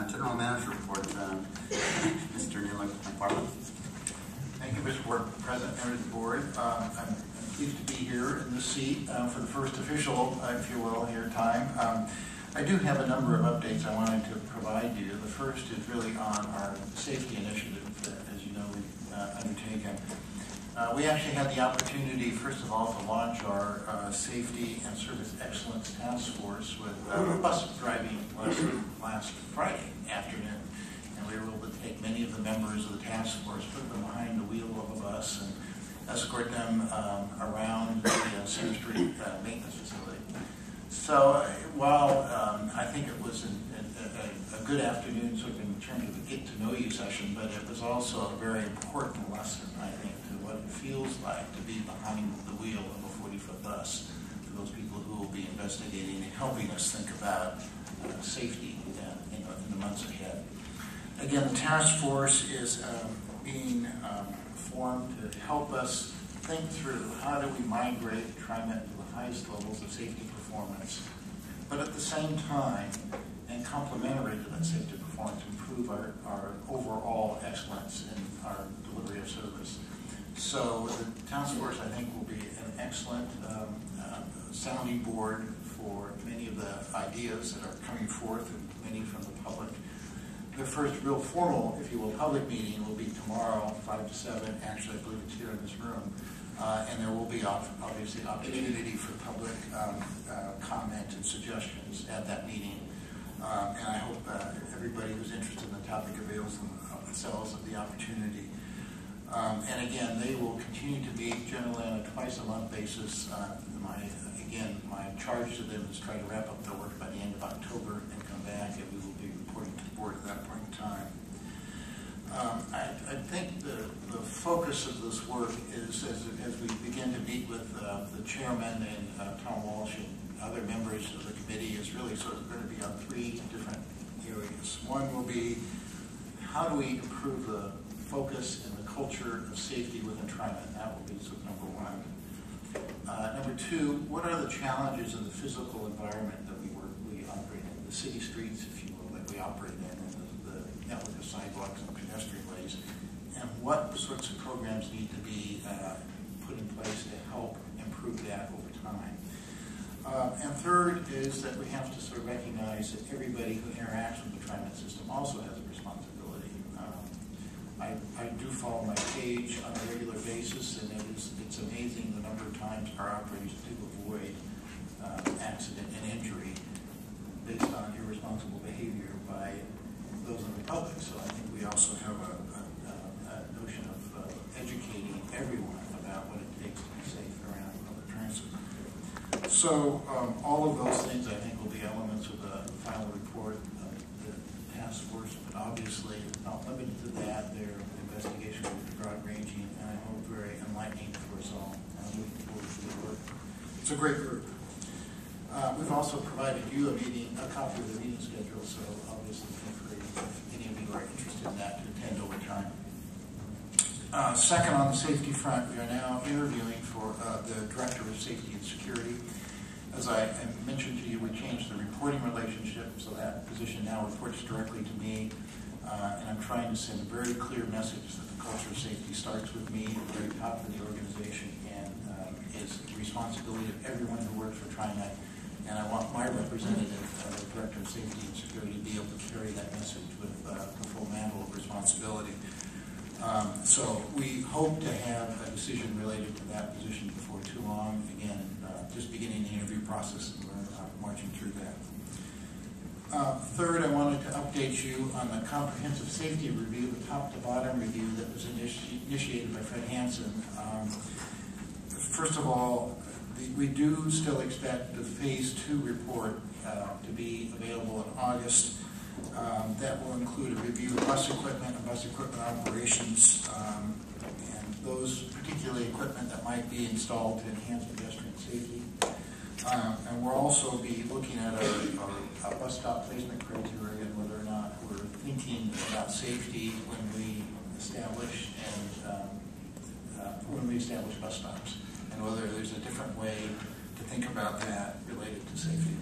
General Manager report, Mr. Neil McFarland. Thank you, Mr. Board President, members of the board. I'm pleased to be here in this seat for the first official, if you will, here time. I do have a number of updates I wanted to provide you. The first is really on our safety initiative that, as you know, we've undertaken. We actually had the opportunity, first of all, to launch our Safety and Service Excellence Task Force with bus driving last Friday afternoon. And we were able to take many of the members of the task force, put them behind the wheel of a bus, and escort them around the Center Street maintenance facility. So while I think it was a good afternoon, sort of in terms of a get-to-know-you session, but it was also a very important lesson, I think, to what it feels like to be behind the wheel of a 40-foot bus for those people who will be investigating and helping us think about safety in the months ahead. Again, the task force is being formed to help us think through how do we migrate TriMet to the highest levels of safety performance, but at the same time, and complementary to that safety performance, improve our overall excellence in our delivery of service. So the task force, I think, will be an excellent sounding board for many of the ideas that are coming forth, and many from the public. The first real formal, if you will, public meeting will be tomorrow, 5 to 7. Actually, I believe it's here in this room. And there will be obviously opportunity for public comment and suggestions at that meeting. And I hope everybody who's interested in the topic avails themselves of the opportunity. And again, they will continue to meet generally on a twice-a-month basis. My charge to them is try to wrap up their work by the end of October and come back, and we will be reporting to the board at that point in time. I think the focus of this work is, as we begin to meet with the chairman and Tom Walsh and other members of the committee, is really sort of going to be on 3 different areas. One will be, how do we improve the focus and the culture of safety within TriMet? That will be sort of number 1. Number 2, what are the challenges in the physical environment that we operate in, the city streets, if you will, that we operate in, and the network of sidewalks and pedestrian ways, and what sorts of programs need to be put in place to help improve that over time. And third is that we have to sort of recognize that everybody who interacts with the TriMet system also has a responsibility. I do follow my page on a regular basis, and it's amazing the number of times our operators do avoid accident and injury based on irresponsible behavior by those in the public. So I think we also have a notion of educating everyone about what it takes to be safe around public transit. So all of those things, I think, will be elements of the final report of the task force, but obviously not limited to that. Their investigation will be broad-ranging and I hope very enlightening for us all. I'm looking forward to the work. It's a great group. We've also provided you a copy of the meeting schedule, so obviously feel free, if any of you are interested in that, to attend over time. Second, on the safety front, we are now interviewing for the Director of Safety and Security. As I mentioned to you, we changed the reporting relationship, so that position now reports directly to me. And I'm trying to send a very clear message that the culture of safety starts with me at the very top of the organization and is the responsibility of everyone who works for TriMet. And I want my representative, the Director of Safety and Security, to be able to carry that message with the full mantle of responsibility. So we hope to have a decision related to that position before too long. Again, just beginning the interview process, and we're marching through that. Third, I wanted to update you on the comprehensive safety review, the top-to-bottom review that was initiated by Fred Hansen. First of all, we do still expect the Phase 2 report to be available in August. That will include a review of bus equipment and bus equipment operations, and those particularly equipment that might be installed to enhance pedestrian safety. And we'll also be looking at our bus stop placement criteria and whether or not we're thinking about safety when we establish bus stops, and whether there's a different way to think about that related to safety.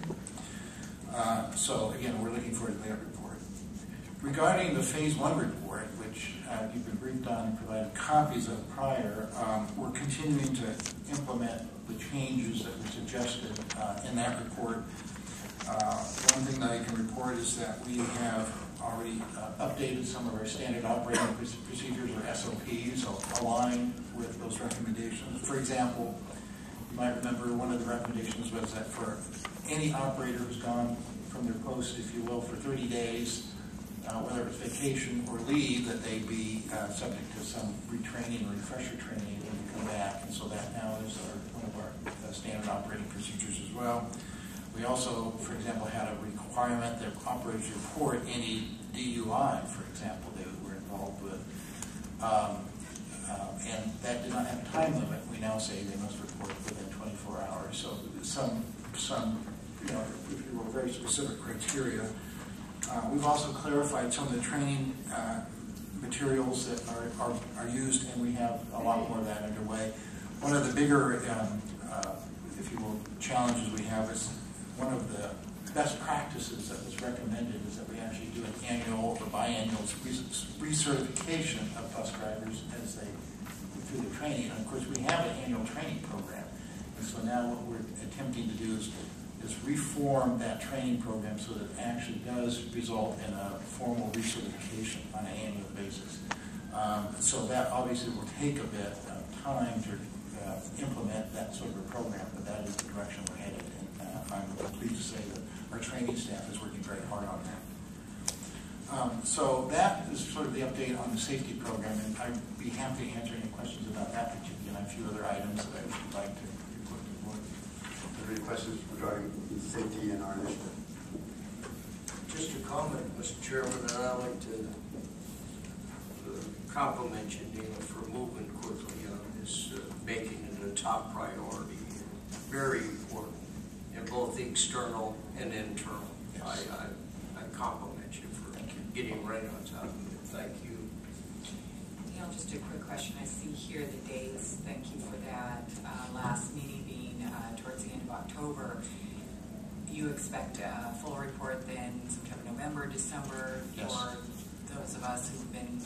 So again, we're looking forward to that report. Regarding the Phase 1 report, which you've been briefed on and provided copies of prior, we're continuing to implement the changes that were suggested in that report. One thing that I can report is that we have already updated some of our standard operating procedures, or SOPs, aligned with those recommendations. For example, you might remember one of the recommendations was that for any operator who's gone from their post, if you will, for 30 days, whether it's vacation or leave, that they be subject to some retraining or refresher training when they come back. And so that now is one of our standard operating procedures as well. We also, for example, had a requirement that operators report any DUI, for example, they were involved with. And that did not have a time limit. We now say they must report within 24 hours. So some if you will, very specific criteria. We've also clarified some of the training materials that are used, and we have a lot more of that underway. One of the bigger, if you will, challenges we have is one of the best practices that was recommended is that we actually do an annual or biannual recertification of bus drivers as they go through the training. And of course, we have an annual training program, and so now what we're attempting to do is reform that training program so that it actually does result in a formal recertification on an annual basis. So that obviously will take a bit of time to implement that sort of a program, but that is the direction we're headed. And I'm pleased to say that our training staff is working very hard on that. So that is sort of the update on the safety program, and I'd be happy to answer any questions about that particular and a few other items that I would like to report to the board. Are there any questions regarding safety and our initiative? Just a comment, Mr. Chairman, and I'd like to compliment you, Neil, for moving quickly on this, making it a top priority. Very important in both the external and internal. Yes. I compliment you for getting right on top of it. Thank you. Neil, just a quick question. I see here the dates. Thank you for that. Last meeting being towards the end of October. Do you expect a full report then September, November, December, yes, for those of us who've been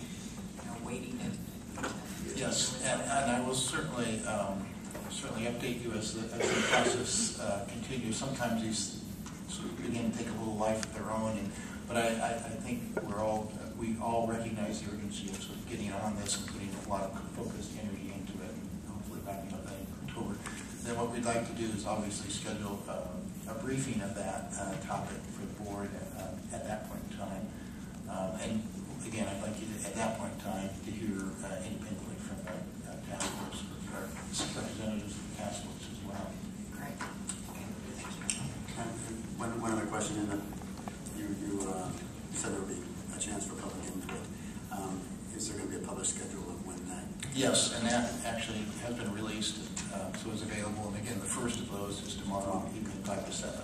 waiting to yes, and I will certainly update you as the process continues. Sometimes these sort of begin to take a little life of their own, but I think we all recognize the urgency of sort of getting on this and putting a lot of focused energy into it, and hopefully wrapping up that in October. Then what we'd like to do is obviously schedule a briefing of that topic for the board at that point in time. And again, I'd like you to, at that point in time, to hear independently from the task force, our representatives of the task force as well. Great. Okay. Thank you. One other question, in that you said there would be a chance for public input. Is there going to be a published schedule of when that? Yes, and that actually has been released, so it's available. And again, the first of those is tomorrow evening, 5 to 7.